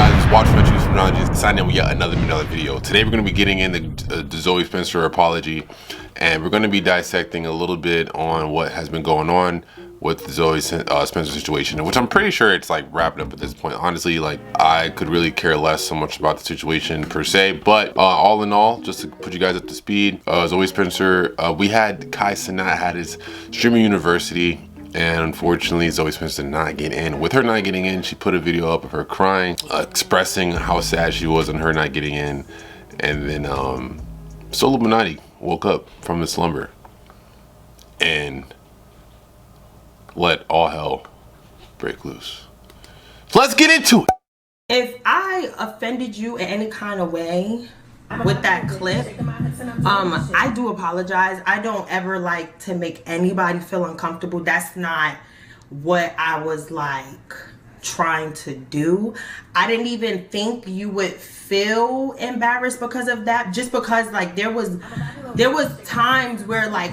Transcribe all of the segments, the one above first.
guys, it's WatchMeWatchYou Terminology, signing in with yet another video. Today we're going to be getting into the Zoe Spencer apology, and we're going to be dissecting a little bit on what has been going on with the Zoe Spencer situation, which I'm pretty sure it's like wrapped up at this point. Honestly, like I could really care less so much about the situation per se, but all in all, just to put you guys up to speed, Zoe Spencer, we had Kai Cenat had his streaming university. And unfortunately, Zoe Spencer did not get in. With her not getting in, she put a video up of her crying, expressing how sad she was on her not getting in. And then Solo Illuminati woke up from his slumber and let all hell break loose. Let's get into it. If I offended you in any kind of way with that clip, I do apologize. I don't ever like to make anybody feel uncomfortable. That's not what I was like trying to do. I didn't even think you would feel embarrassed because of that, just because like there was times where like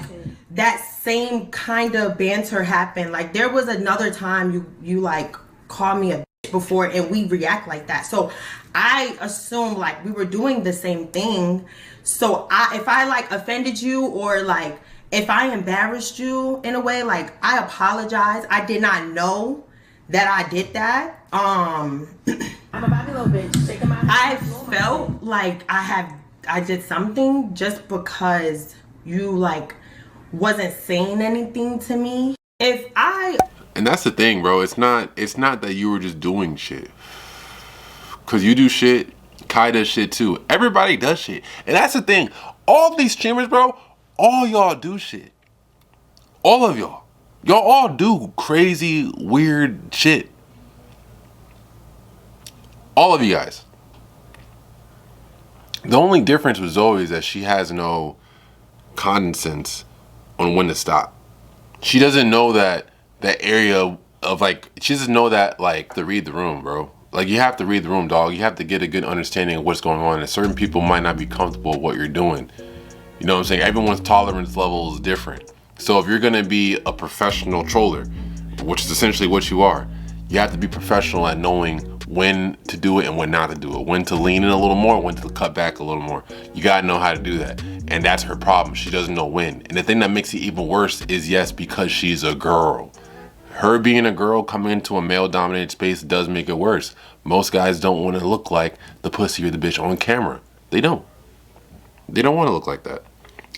that same kind of banter happened. Like there was another time you like called me a bitch before and we react like that. So I assumed like we were doing the same thing. So if I like offended you or like if I embarrassed you in a way, like I apologize. I did not know that I did that. I'm a Bobby little bitch. I felt like I did something just because you like wasn't saying anything to me. And that's the thing, bro. It's not that you were just doing shit. Cause you do shit, Kai does shit too. Everybody does shit. And that's the thing. All these streamers, bro, all y'all do shit. All of y'all. Y'all all do crazy, weird shit. All of you guys. The only difference with Zoe is that she has no common sense on when to stop. She doesn't know that area of like, she doesn't know that like to read the room, bro. Like you have to read the room, dog. You have to get a good understanding of what's going on. And certain people might not be comfortable with what you're doing. You know what I'm saying? Everyone's tolerance level is different. So if you're gonna be a professional troller, which is essentially what you are, you have to be professional at knowing when to do it and when not to do it. When to lean in a little more, when to cut back a little more. You gotta know how to do that. And that's her problem. She doesn't know when. And the thing that makes it even worse is, yes, because she's a girl. Her being a girl coming into a male-dominated space does make it worse. Most guys don't want to look like the pussy or the bitch on camera. They don't. They don't want to look like that.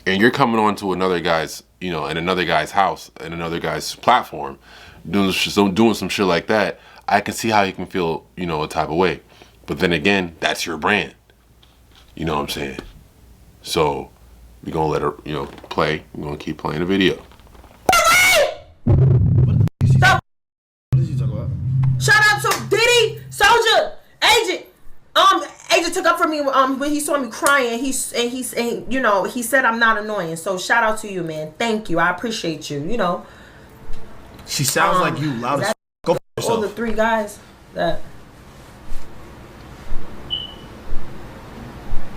And you're coming on to another guy's, you know, in another guy's house, in another guy's platform, doing some shit like that. I can see how you can feel, you know, a type of way. But then again, that's your brand. You know what I'm saying? So we're going to let her, you know, play. We're going to keep playing the video. Shout out to Diddy, Soldier, Agent. Agent took up for me when he saw me crying. He you know, he said I'm not annoying. So shout out to you, man. Thank you. I appreciate you. You know. She sounds like you, loud as go for yourself. All the three guys that.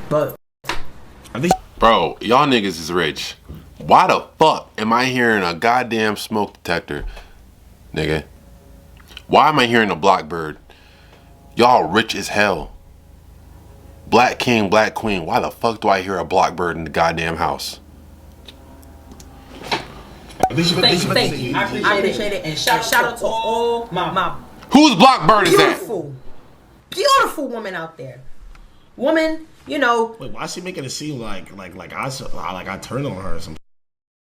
But. Bro, y'all niggas is rich. Why the fuck am I hearing a goddamn smoke detector, nigga? Why am I hearing a blackbird? Y'all rich as hell. Black king, black queen. Why the fuck do I hear a blackbird in the goddamn house? Thank you. I appreciate it. And shout out to all my Whose blackbird is that? Beautiful woman out there. Woman, you know. Wait, why is she making it seem like I turned on her or something?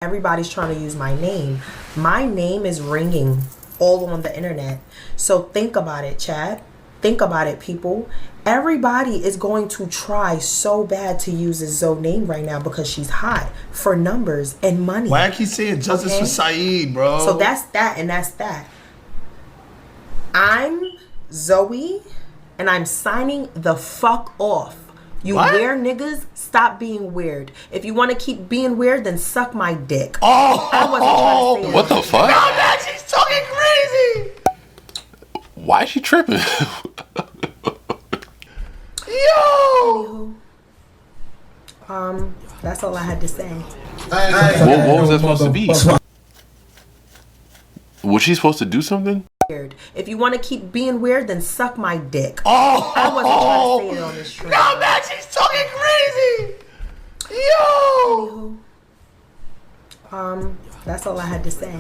Everybody's trying to use my name. My name is ringing all on the internet. So think about it, chat. Think about it, people. Everybody is going to try so bad to use this Zoe name right now because she's hot for numbers and money. Why I keep saying justice for Saeed, bro? So that's that and that's that. I'm Zoe and I'm signing the fuck off. You weird niggas, stop being weird. If you want to keep being weird, then suck my dick. Oh, I wasn't trying to say what the fuck? No, man, she's talking crazy. Why is she tripping? Yo. That's all I had to say. What was that supposed to be? Was she supposed to do something? weird. If you want to keep being weird, then suck my dick. Oh, I wasn't trying to say it on this stream. No, man, she's talking crazy. Yo. That's all I had to say.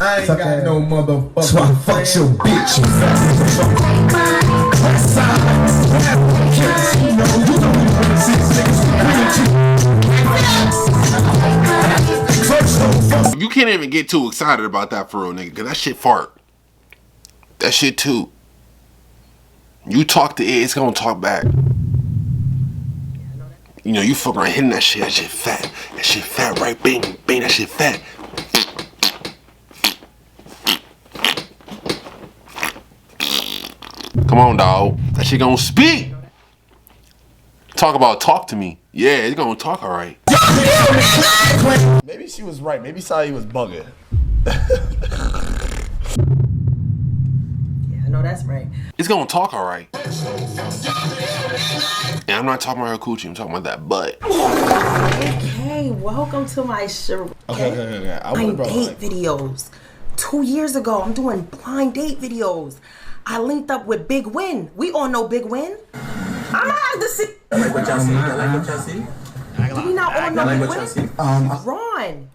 I ain't got no motherfucker. So I fuck your bitch. You can't even get too excited about that for real, nigga, because that shit fart. That shit too. You talk to it, it's gonna talk back. You know, you fuck around hitting that shit fat. That shit fat, right? Bang, bang, that shit fat. Come on, dog. That shit gonna speak. Talk to me. Yeah, it's gonna talk alright. Maybe she was right. Maybe Sai was bugging. Yeah, I know that's right. It's gonna talk alright. And I'm not talking about her coochie, I'm talking about that butt. Okay, welcome to my show. Okay. Blind date videos. 2 years ago, I'm doing blind date videos. I linked up with Big Win. We all know Big Win. I'm not the see. I like what y'all see. I like what y'all see. Do we not all know like Big what y'all see. Win? Ron.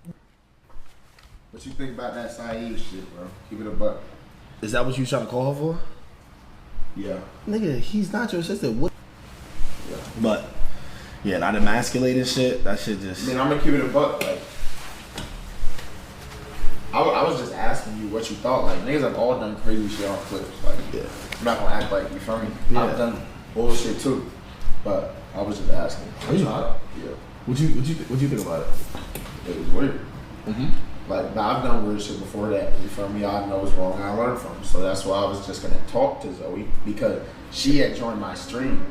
What you think about that Saeed shit, bro? Keep it a buck. Is that what you trying to call her for? Yeah. Nigga, he's not your sister. What? Yeah. But yeah, not emasculated shit. That shit just. I mean, I'm gonna keep it a buck. Like, I was just asking you what you thought. Like, niggas have all done crazy shit on clips. Like, Yeah. I'm not gonna act like, you feel me? Yeah. I've done bullshit too. But I was just asking. Yeah. What you think about it? It was weird. Like, I've done weird shit before that. You feel me? I know what's wrong. I learned from it. So that's why I was just gonna talk to Zoe, because she had joined my stream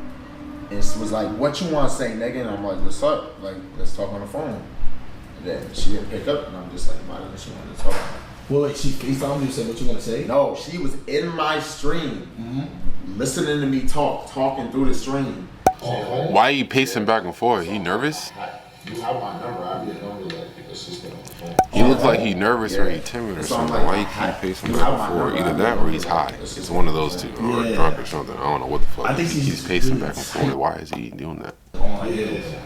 and was like, "What you want to say, nigga?" And I'm like, "What's up? Like, let's talk on the phone." And then she didn't pick up, and I'm just like, "Why didn't she want to talk?" Well, wait, she FaceTimed you, said what you gonna say? No, she was in my stream, listening to me talking through the stream. Why are you pacing back and forth? He nervous? You have my number. I didn't know that because she's been on the phone. He looks like he nervous or he timid or something. Why you keep pacing back and forth? Either that or he's high. It's one of those two. Or drunk or something. I don't know what the fuck. I think He's pacing back and forth. Why is he doing that?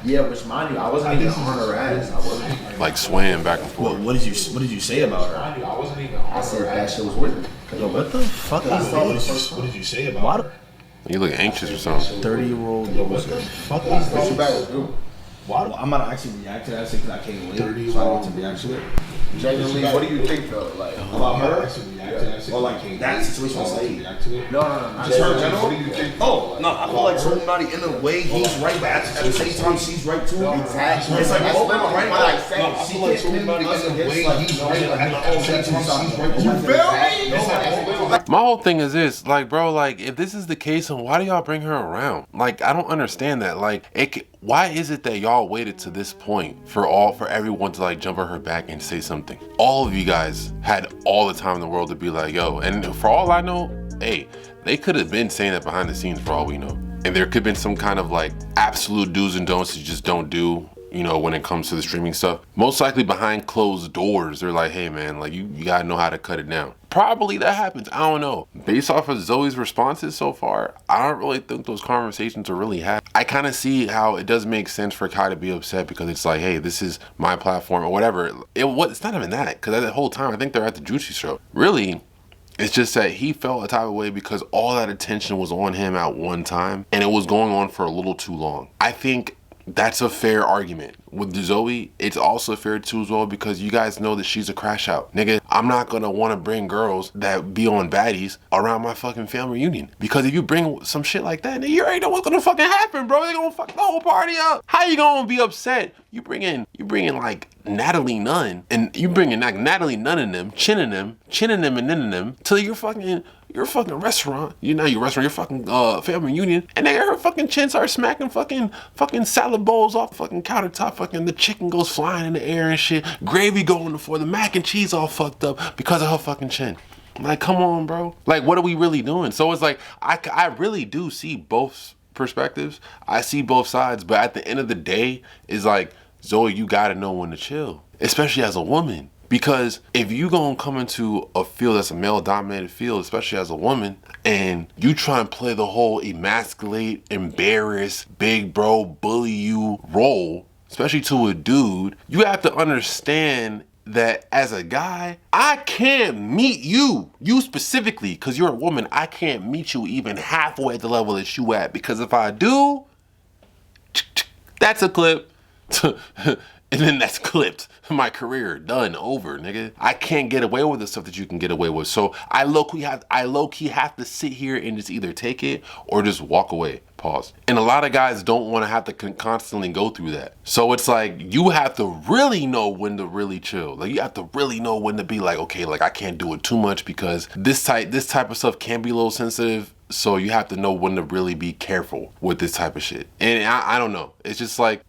Yeah, which mind you, I wasn't even on her ass. I wasn't. Like swaying back and Well, forth. what did you say about her? I wasn't even. I said that shit was weird. Yo, what the fuck is this? What did you say about Why her? You look anxious or something. 30-year-old loser. Fuck is What this? you better do? Well, I'm gonna actually react to that shit because I came late, so I don't want to react to it. Genuinely, what do you think though? Like About her? Or like that situation was like. no. Just her in general. What do you think? Oh, no, I feel like somebody in a way, he's right, but at the same time, she's right too. Exactly. It's like, That's oh, literally right, what I like, said. no, I She feel like can't pin somebody us in a against, way, like, he's no, right, but at the same time, she's right too. You feel me? No, that's literally. My whole thing is this, like, bro, like, if this is the case, then why do y'all bring her around? Like, I don't understand that. Like, why is it that y'all waited to this point for everyone to like jump on her back and say something? All of you guys had all the time in the world to be like, yo, and for all I know, hey, they could have been saying that behind the scenes for all we know. And there could have been some kind of like absolute do's and don'ts you just don't do, you know, when it comes to the streaming stuff. Most likely behind closed doors, they're like, hey man, like you gotta know how to cut it down. Probably that happens, I don't know. Based off of Zoe's responses so far, I don't really think those conversations are really happening. I kind of see how it does make sense for Kai to be upset because it's like, hey, this is my platform or whatever. It's not even that, because that whole time I think they're at the Juicy show. Really, it's just that he felt a type of way because all that attention was on him at one time and it was going on for a little too long. I think that's a fair argument. With Zoe, it's also fair too as well because you guys know that she's a crash out. Nigga, I'm not gonna wanna bring girls that be on baddies around my fucking family reunion. Because if you bring some shit like that, nigga, you already know what's gonna fucking happen, bro. They gonna fuck the whole party up. How you gonna be upset? You bring in like Natalie Nunn, and you bringing like Natalie Nunn in them, chinning them, and then them to your fucking restaurant. Your fucking family reunion, and they her fucking chin start smacking fucking salad bowls off the fucking countertop. Fucking the chicken goes flying in the air and shit. Gravy going before the mac and cheese all fucked up because of her fucking chin. Like, come on, bro. Like, what are we really doing? So it's like I really do see both perspectives. I see both sides, but at the end of the day, it's like, Zoe, you gotta know when to chill. Especially as a woman. Because if you gonna come into a field that's a male-dominated field, especially as a woman, and you try and play the whole emasculate, embarrass, big bro, bully you role, especially to a dude, you have to understand that as a guy, I can't meet you specifically, because you're a woman. I can't meet you even halfway at the level that you at, because if I do, that's a clip. And then that's clipped. My career done, over, nigga. I can't get away with the stuff that you can get away with. So I low-key have to sit here and just either take it or just walk away. Pause. And a lot of guys don't want to have to constantly go through that. So it's like you have to really know when to really chill. Like you have to really know when to be like, okay, like I can't do it too much because this type of stuff can be a little sensitive. So you have to know when to really be careful with this type of shit. And I don't know. It's just like,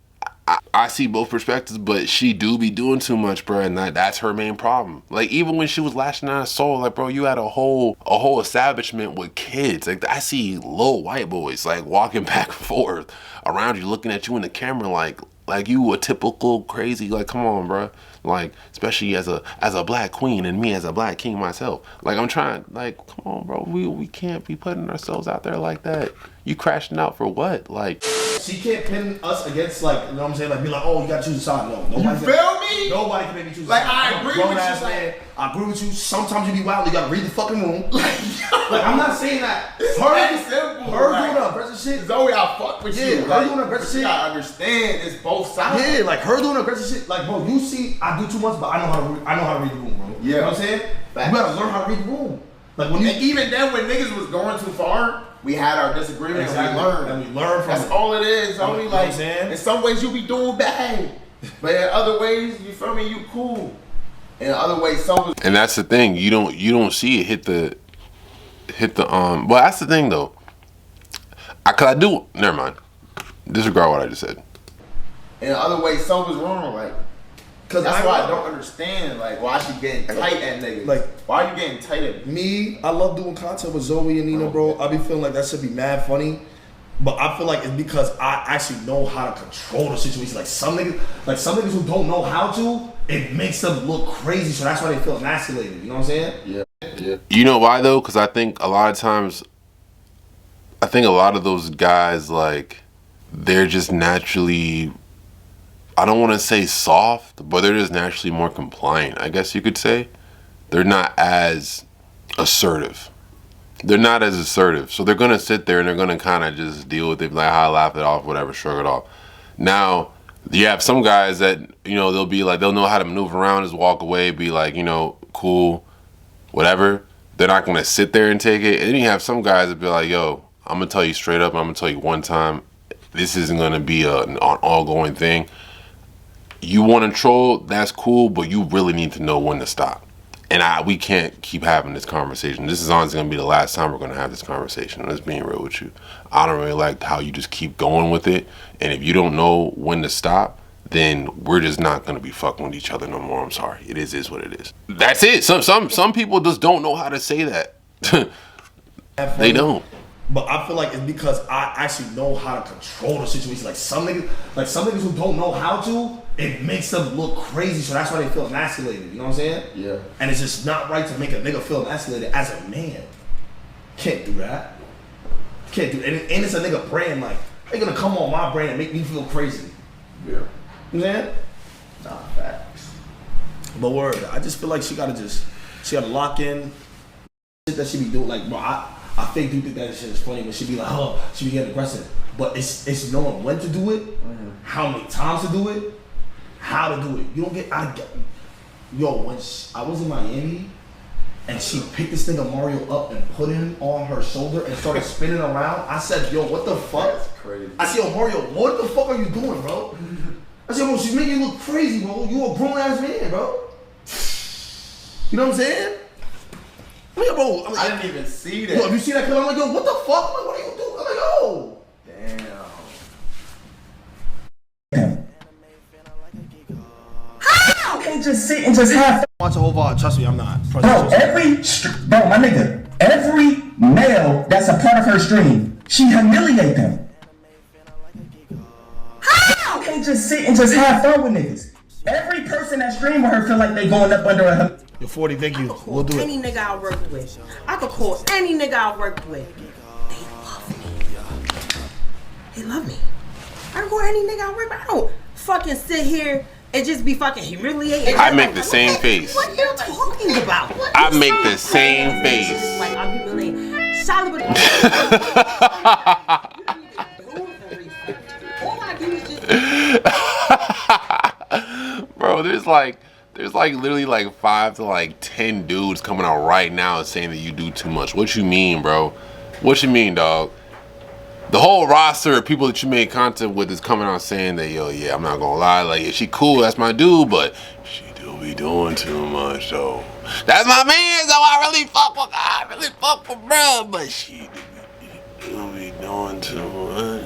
I see both perspectives, but she do be doing too much, bro, and that's her main problem. Like even when she was lashing out her soul, like bro, you had a whole establishment with kids. Like I see little white boys like walking back and forth around you, looking at you in the camera, like you a typical crazy. Like come on, bro. Like especially as a black queen and me as a black king myself. Like I'm trying. Like come on, bro. We can't be putting ourselves out there like that. You crashing out for what? Like. She can't pin us against, like, you know what I'm saying? Like, be like, oh, you gotta choose a side. No, nobody. You feel me? Nobody can make me choose a like, side. I agree with you. Man. I agree with you. Sometimes you be wild. You gotta read the fucking room. Like I'm not saying that. It's very simple. Her like, doing aggressive shit. Zoe, I fuck with you. Her doing aggressive shit. I understand. It's both sides. Yeah, like her doing aggressive shit. Like, bro, you see, I do too much, but I know how to read the room, bro. Yeah. You know what I'm saying? You gotta learn how to read the room. Like when you even then, when niggas was going too far, we had our disagreements and we learned. And we learned from That's all it is. Only you know like in some ways you be doing bad, but in other ways, you feel me? You cool. In other ways, some. And that's the thing. You don't see it hit the. Well, that's the thing though. Never mind. Disregard what I just said. In other ways, some was wrong. Like. Cause that's why I don't understand, like, why she getting tight at niggas. Like, why are you getting tight at me? I love doing content with Zoe and Nina, bro. I be feeling like that should be mad funny, but I feel like it's because I actually know how to control the situation. Like some niggas who don't know how to, it makes them look crazy. So that's why they feel emasculated. You know what I'm saying? Yeah. You know why though? Because I think a lot of times, a lot of those guys, like, they're just naturally, I don't want to say soft, but they're just naturally more compliant, I guess you could say. They're not as assertive. So they're going to sit there and they're going to kind of just deal with it, like, how laugh it off, whatever, shrug it off. Now, you have some guys that, you know, they'll be like, they'll know how to maneuver around, just walk away, be like, you know, cool, whatever. They're not going to sit there and take it. And then you have some guys that be like, yo, I'm going to tell you straight up, I'm going to tell you one time, this isn't going to be an ongoing thing. You want to troll, that's cool, but you really need to know when to stop. And we can't keep having this conversation. This is honestly going to be the last time we're going to have this conversation. I'm just being real with you. I don't really like how you just keep going with it. And if you don't know when to stop, then we're just not going to be fucking with each other no more. I'm sorry. It is what it is. That's it. Some people just don't know how to say that. They don't. But I feel like it's because I actually know how to control the situation. Like some niggas who don't know how to, it makes them look crazy. So that's why they feel emasculated. You know what I'm saying? Yeah. And it's just not right to make a nigga feel emasculated as a man. Can't do that. Can't do it. And it's a nigga brand. Like, they're gonna come on my brand and make me feel crazy. Yeah. You know what I'm saying? Nah, facts. But word, I just feel like she gotta lock in shit that she be doing. Like, bro, I fake do think that shit is funny when she be like, oh, she be getting aggressive. But it's knowing when to do it, how many times to do it, how to do it. You don't get, when I was in Miami and she picked this nigga Mario up and put him on her shoulder and started spinning around, I said, yo, what the fuck? That's crazy. I said, yo, Mario, what the fuck are you doing, bro? I said, bro, she's making you look crazy, bro. You a grown ass man, bro. You know what I'm saying? Yeah, bro, I didn't even see that. Yo, if you see that clip, I'm like, yo, what the fuck? I'm like, what are you doing? I'm like, yo. Damn. How can you just sit and just have Watch the whole VOD. Trust me, I'm not. bro, my nigga, every male that's a part of her stream, she humiliate them. How can you just sit and just have fun with niggas? Every person that stream with her feel like they going up under a. You're 40, thank you. We'll do any nigga I work with. I could call any nigga I work with. They love me. I can call any nigga I work with. I don't fucking sit here and just be fucking humiliated. I make the same face. What are you talking about? I make the same face. Like I'm humiliated. Solid. All I do is just. Bro, there's like literally like 5 to like 10 dudes coming out right now saying that you do too much. What you mean, bro? What you mean, dog? The whole roster of people that you made content with is coming out saying that, yo, yeah, I'm not gonna lie, like, yeah, she cool, that's my dude, but she do be doing too much, though. That's my man, so I really fuck with bro, but she do be doing too much.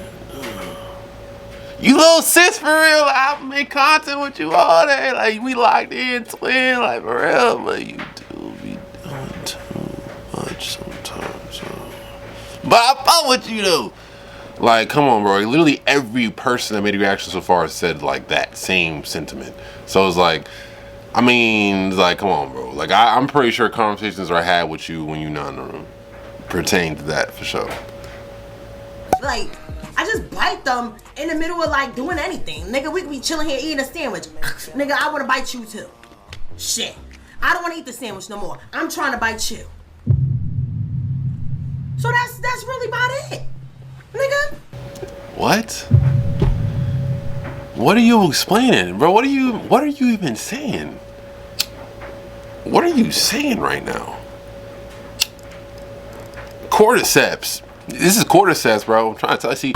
You little sis, for real, like, I make content with you all day, like, we locked in, twin, like, for real, but you do be doing too much sometimes, but I fuck with you, though. Like, come on, bro. Literally every person that made a reaction so far said, like, that same sentiment. So it's like, I mean, it's like, come on, bro. Like, I'm pretty sure conversations are had with you when you're not in the room pertain to that, for sure. Like, I just bite them in the middle of, like, doing anything. Nigga, we could be chilling here eating a sandwich. Nigga, I want to bite you, too. Shit. I don't want to eat the sandwich no more. I'm trying to bite you. So that's really about it. Nigga. What? What are you explaining, bro? What are you even saying? What are you saying right now? Cordyceps. This is Cordyceps, bro. I'm trying to tell you. See,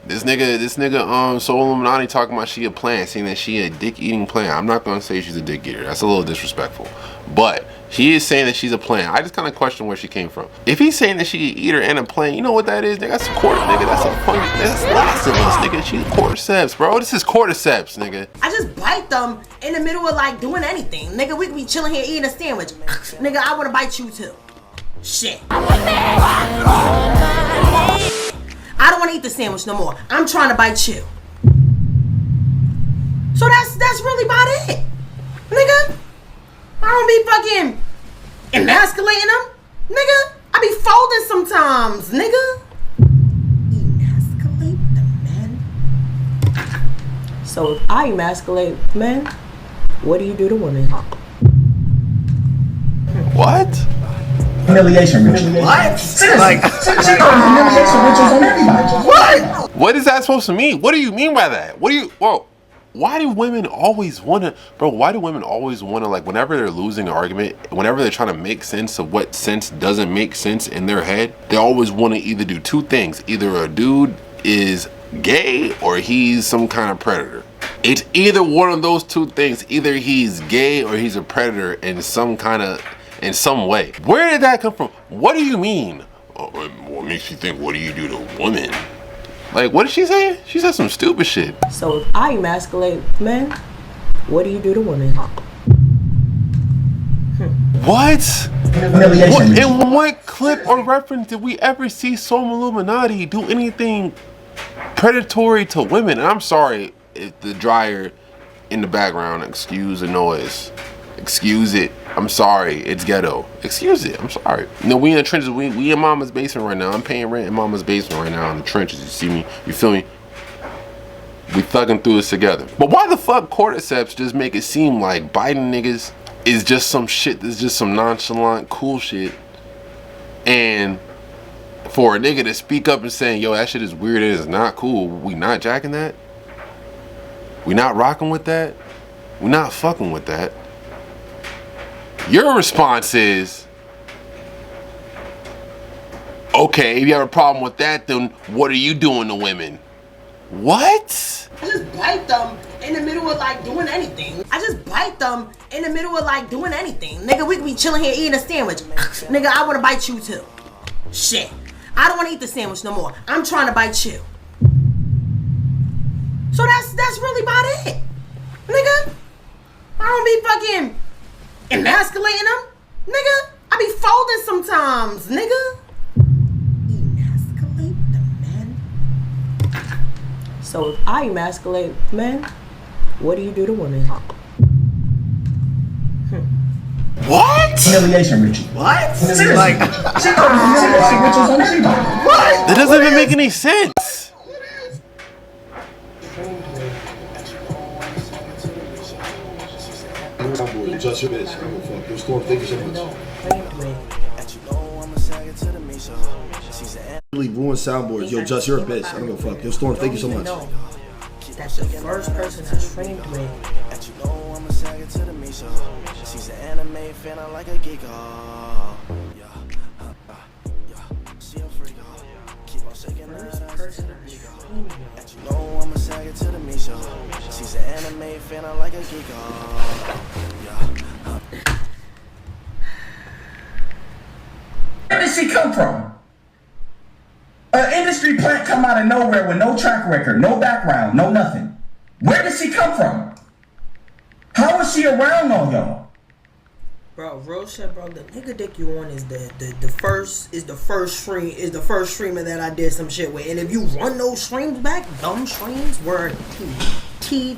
this nigga, Soul Illuminati talking about she a plant, saying that she a dick eating plant. I'm not gonna say she's a dick eater. That's a little disrespectful. But he is saying that she's a plant. I just kind of question where she came from. If he's saying that she an eater and a plant, you know what that is, nigga? That's a nigga. That's a funny. That's Last of Us, nigga. She's Cordyceps, bro. This is Cordyceps, nigga. I just bite them in the middle of, like, doing anything. Nigga, we could be chilling here eating a sandwich. Nigga, I want to bite you, too. Shit. I don't want to eat the sandwich no more. I'm trying to bite you. So that's really about it. Nigga, I don't be fucking emasculating them. Nigga, I be folding sometimes, nigga. Emasculate the men. So if I emasculate men, what do you do to women? What? Humiliation rituals. What? Seriously. Humiliation rituals on everybody. What? What is that supposed to mean? What do you mean by that? Why do women always want to, bro, like, whenever they're losing an argument, whenever they're trying to make sense of what sense doesn't make sense in their head, they always want to either do two things. Either a dude is gay or he's some kind of predator. It's either one of those two things. Either he's gay or he's a predator in some way. Where did that come from? What do you mean? What makes you think, what do you do to women? Like, what did she say? She said some stupid shit. So if I emasculate men, what do you do to women? What? Humiliation. In what clip or reference did we ever see Soul Illuminati do anything predatory to women? And I'm sorry if the dryer in the background, excuse the noise. Excuse it. I'm sorry. It's ghetto. Excuse it. I'm sorry. You know, we in the trenches. We in mama's basement right now. I'm paying rent in mama's basement right now in the trenches. You see me? You feel me? We thugging through this together. But why the fuck Cordyceps just make it seem like biting niggas is just some shit that's just some nonchalant cool shit, and for a nigga to speak up and saying, yo, that shit is weird, it is not cool, we not jacking that, we not rocking with that, we not fucking with that, your response is, okay, if you have a problem with that, then what are you doing to women? What? I just bite them in the middle of, like, doing anything. Nigga, we could be chilling here eating a sandwich. Nigga, I want to bite you too. Shit. I don't want to eat the sandwich no more. I'm trying to bite you. So that's really about it. Nigga, I don't be fucking emasculating them. Nigga, I be folding sometimes, nigga. Emasculate the men. So if I emasculate men, What do you do to women? What? Humiliation ritual. What? Seriously. Like, She called it humiliation rituals on everybody. That doesn't even make any sense. just your bitch. I don't fuck. Your storm, thank you so much. Really ruined soundboards. Yo, just you're a bitch. I don't give a fuck. Yo, Storm, thank you so much. That's the first person I trained with. She's an anime fan, I like a geek. She a freak. Keep on shaking her ass. You know I'm a sagger to the Misha. She's an anime fan, I like a geek. Where did she come from? An industry plant come out of nowhere with no track record, no background, no nothing. Where did she come from? How was she around all y'all? Bro, real shit, bro. The nigga dick you on is the first streamer that I did some shit with. And if you run those streams back, dumb streams were T.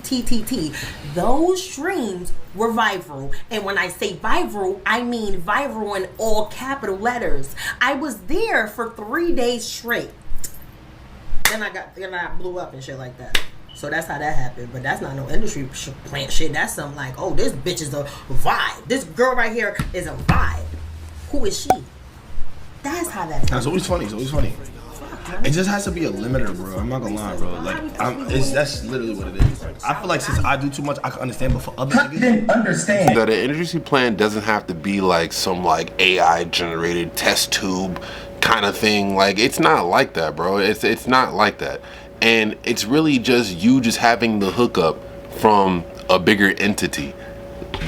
Those streams were viral. And when I say viral, I mean viral in all capital letters. I was there for 3 days straight. Then I blew up and shit like that. So that's how that happened. But that's not no industry plant shit. That's something like, oh, this bitch is a vibe. This girl right here is a vibe. Who is she? That's how that happened. It's always funny. It's always funny. It just has to be a limiter, bro. I'm not gonna lie, bro. Like, that's literally what it is. I feel like since I do too much, I can understand. But for other I didn't niggas, understand. That an industry plan doesn't have to be like some like AI generated test tube kind of thing. Like, it's not like that, bro. It's not like that. And it's really just you just having the hookup from a bigger entity.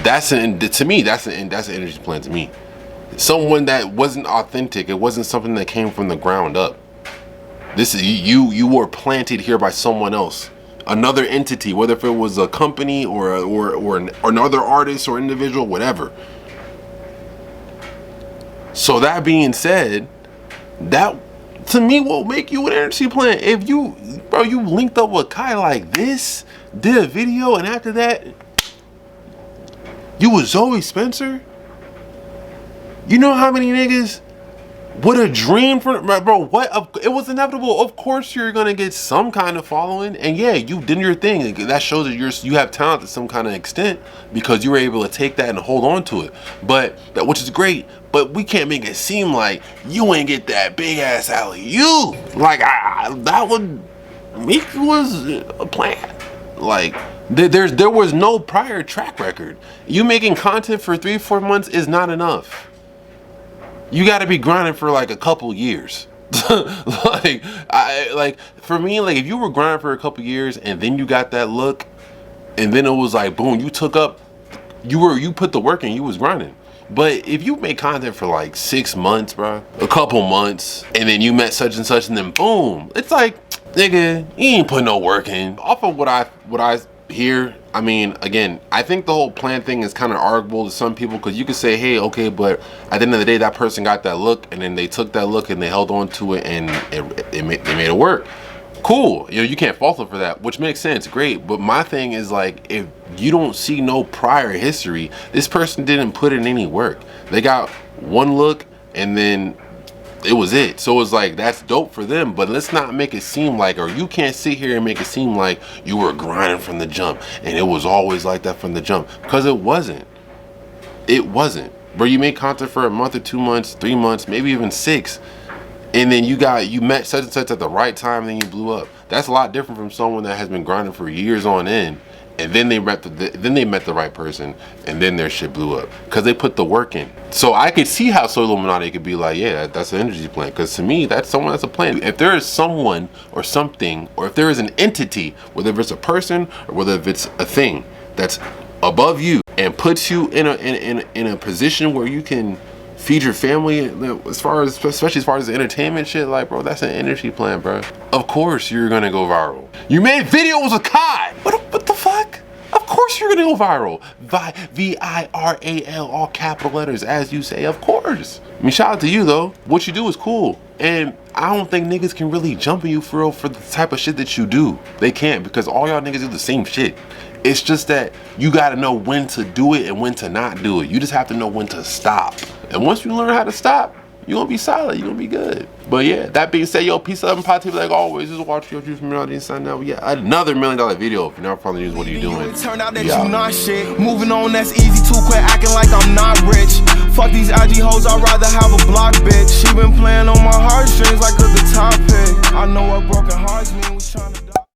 To me, that's an industry plan to me. Someone that wasn't authentic. It wasn't something that came from the ground up. This is you were planted here by someone else, another entity, whether if it was a company or another artist or individual, whatever. So that being said, that to me will make you an industry plan. If you linked up with Kai like this, did a video, and after that, you was Zoe Spencer. You know how many niggas would have dreamed for, bro? What? It was inevitable. Of course, you're gonna get some kind of following, and yeah, you did your thing. That shows that you have talent to some kind of extent because you were able to take that and hold on to it. Which is great. But we can't make it seem like you ain't get that big ass alley. You like that would make was a plan. Like there was no prior track record. You making content for 3-4 months is not enough. You got to be grinding for like a couple years. For me, like if you were grinding for a couple years and then you got that look, and then it was like boom, you took up, you put the work in, you was grinding. But if you make content for like 6 months, bro, a couple months, and then you met such and such, and then boom, it's like, nigga, you ain't put no work in. Off of what I hear, I mean, again, I think the whole plan thing is kind of arguable to some people because you could say, hey, okay, but at the end of the day, that person got that look, and then they took that look and they held on to it, and they made it work. Cool, you can't fault them for that, which makes sense, great. But my thing is like, if you don't see no prior history, this person didn't put in any work. They got one look and then it was it. So it's like, that's dope for them, but let's not make it seem like, or you can't sit here and make it seem like you were grinding from the jump and it was always like that from the jump, because it wasn't. Bro, you made content for a month or 2 months, 3 months, maybe even 6. And then you met such and such at the right time, and then you blew up. That's a lot different from someone that has been grinding for years on end, and then they met the right person, and then their shit blew up because they put the work in. So I could see how Soy Illuminati could be like, yeah, that's an energy plan. Because to me, that's someone that's a plan. If there is someone or something, or if there is an entity, whether it's a person or whether it's a thing that's above you and puts you in a position where you can feed your family, especially as far as the entertainment shit, like, bro, that's an energy plan, bro. Of course you're gonna go viral. You made videos with Kai. What the fuck? Of course you're gonna go viral. VIRAL, all capital letters, as you say, of course. I mean, shout out to you though. What you do is cool. And I don't think niggas can really jump on you for real for the type of shit that you do. They can't, because all y'all niggas do the same shit. It's just that you gotta know when to do it and when to not do it. You just have to know when to stop. And once you learn how to stop, you're gonna be solid, you're gonna be good. But yeah, that being said, yo, peace, love, and positivity like always. This is WatchMeWatchYou from Melody and Sign Out. We got another $1 million video. If you're not following the news, what are you doing? It turned out that you not shit. Moving on, that's easy too. Quit acting like I'm not rich. Fuck these IG hoes, I'd rather have a block bitch. She been playing on my heartstrings like a guitar pick. I know what broken hearts mean. Was trying to